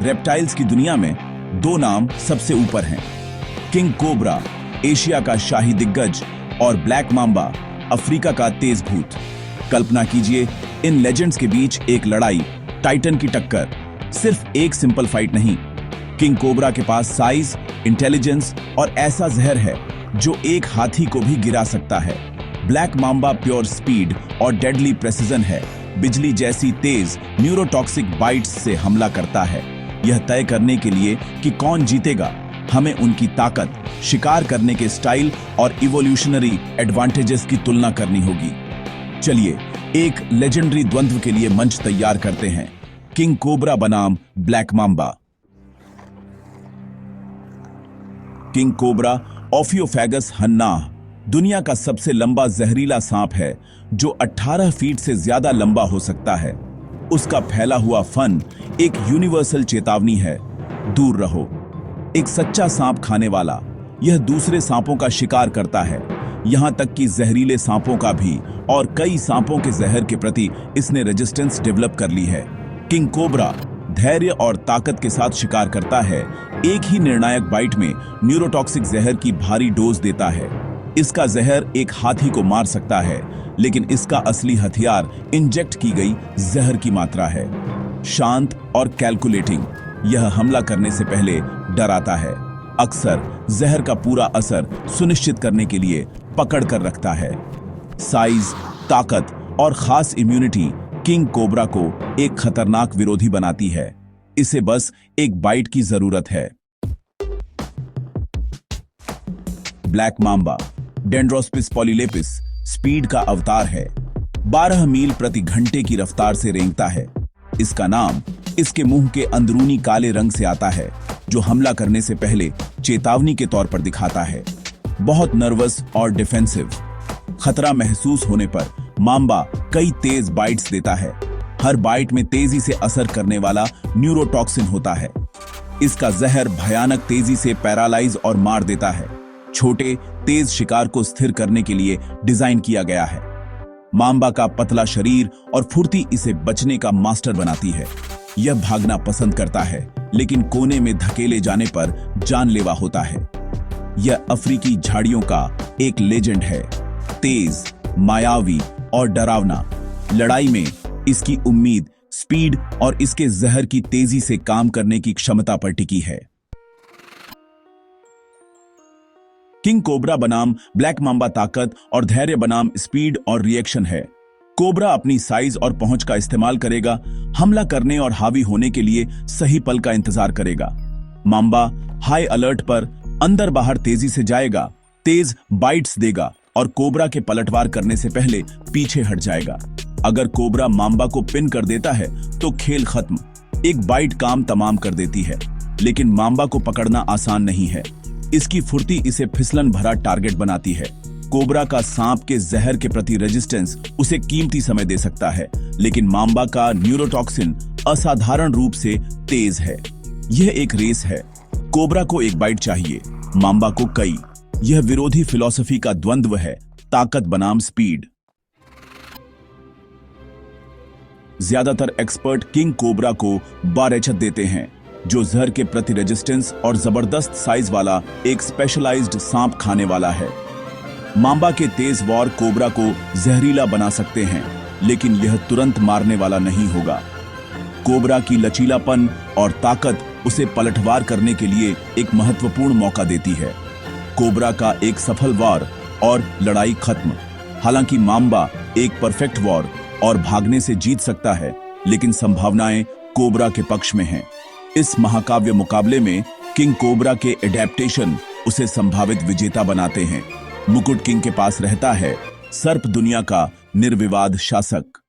Reptiles की दुनिया में दो नाम सबसे ऊपर हैं, किंग कोबरा एशिया का शाही दिग्गज और ब्लैक मांबा अफ्रीका का तेज भूत। कल्पना कीजिए इन लेजेंड्स के बीच एक लड़ाई, टाइटन की टक्कर, सिर्फ एक सिंपल फाइट नहीं। किंग कोबरा के पास साइज, इंटेलिजेंस और ऐसा जहर है जो एक हाथी को भी गिरा सकता है। ब्लैक मांबा प्योर स्पीड और डेडली प्रेसिजन है, बिजली जैसी तेज न्यूरोटॉक्सिक बाइट्स से हमला करता है। यह तय करने के लिए कि कौन जीतेगा, हमें उनकी ताकत, शिकार करने के स्टाइल और इवोल्यूशनरी एडवांटेजेस की तुलना करनी होगी। चलिए एक लेजेंडरी द्वंद्व के लिए मंच तैयार करते हैं, किंग कोबरा बनाम black mamba. King cobra Ophiophagus hannah दुनिया का सबसे लंबा जहरीला सांप है जो 18 फीट से ज्यादा लंबा हो सकता है। उसका फैला हुआ फन एक यूनिवर्सल चेतावनी है, दूर रहो। एक सच्चा सांप खाने वाला, यह दूसरे सांपों का शिकार करता है, यहां तक कि जहरीले सांपों का भी, और कई सांपों के जहर के प्रति इसने रेजिस्टेंस डेवलप कर ली है। किंग कोबरा धैर्य और ताकत के साथ शिकार करता है, एक ही निर्णायक बाइट में न्यूरोटॉक्सिक जहर की भारी डोज देता है। इसका जहर एक हाथी को मार सकता है, लेकिन इसका असली हथियार इंजेक्ट की गई जहर की मात्रा है। शांत और कैलकुलेटिंग, यह हमला करने से पहले डराता है, अक्सर जहर का पूरा असर सुनिश्चित करने के लिए पकड़ कर रखता है। साइज, ताकत और खास इम्यूनिटी किंग कोबरा को एक खतरनाक विरोधी बनाती है। इसे बस एक बाइट की जरूरत है। ब्लैक मांबा डेंड्रोस्पिस पॉलीलेपिस स्पीड का अवतार है, 12 मील प्रति घंटे की रफ्तार से रेंगता है। इसका नाम इसके मुंह के अंदरूनी काले रंग से आता है, जो हमला करने से पहले चेतावनी के तौर पर दिखाता है। बहुत नर्वस और डिफेंसिव, खतरा महसूस होने पर मांबा कई तेज बाइट्स देता है। हर बाइट में तेजी से असर करने वाला न्यूरोटॉक्सिन होता है। इसका जहर भयानक तेजी से पैरालाइज और मार देता है। छोटे तेज शिकार को स्थिर करने के लिए डिजाइन किया गया है। मांबा का पतला शरीर और फुर्ती इसे बचने का मास्टर बनाती है। यह भागना पसंद करता है, लेकिन कोने में धकेले जाने पर जानलेवा होता है। यह अफ्रीकी झाड़ियों का एक लेजेंड है, तेज, मायावी और डरावना। लड़ाई में इसकी उम्मीद स्पीड और इसके जहर की तेजी से काम करने की क्षमता पर टिकी है। किंग कोबरा बनाम ब्लैक मांबा ताकत और धैर्य बनाम स्पीड और रिएक्शन है। कोबरा अपनी साइज और पहुंच का इस्तेमाल करेगा, हमला करने और हावी होने के लिए सही पल का इंतजार करेगा। मांबा हाई अलर्ट पर अंदर बाहर तेजी से जाएगा, तेज बाइट्स देगा और कोबरा के पलटवार करने से पहले पीछे हट जाएगा। अगर कोबरा मांबा को पिन कर देता है तो खेल खत्म। एक बाइट काम तमाम कर देती है, लेकिन मांबा को पकड़ना आसान नहीं है। इसकी फुर्ती इसे फिसलन भरा टारगेट बनाती है। कोबरा का सांप के जहर के प्रति रेजिस्टेंस उसे कीमती समय दे सकता है, लेकिन मांबा का न्यूरोटॉक्सिन असाधारण रूप से तेज है। यह एक रेस है, कोबरा को एक बाइट चाहिए, मांबा को कई। यह विरोधी फिलॉसफी का द्वंद्व है, ताकत बनाम स्पीड। ज्यादातर एक्सपर्ट किंग कोबरा को बारेचत देते हैं, जो जहर के प्रति रेजिस्टेंस और जबरदस्त साइज वाला एक स्पेशलाइज्ड सांप खाने वाला है। मांबा के तेज वॉर कोबरा को जहरीला बना सकते हैं, लेकिन यह तुरंत मारने वाला नहीं होगा। कोबरा की लचीलापन और ताकत उसे पलटवार करने के लिए एक महत्वपूर्ण मौका देती है। कोबरा का एक सफल वार और लड़ाई खत्म। हालांकि मांबा एक परफेक्ट वॉर और भागने से जीत सकता है, लेकिन संभावनाएं कोबरा के पक्ष में हैं। इस महाकाव्य मुकाबले में किंग कोबरा के एडेप्टेशन उसे संभावित विजेता बनाते हैं। मुकुट किंग के पास रहता है सर्प दुनिया का निर्विवाद शासक।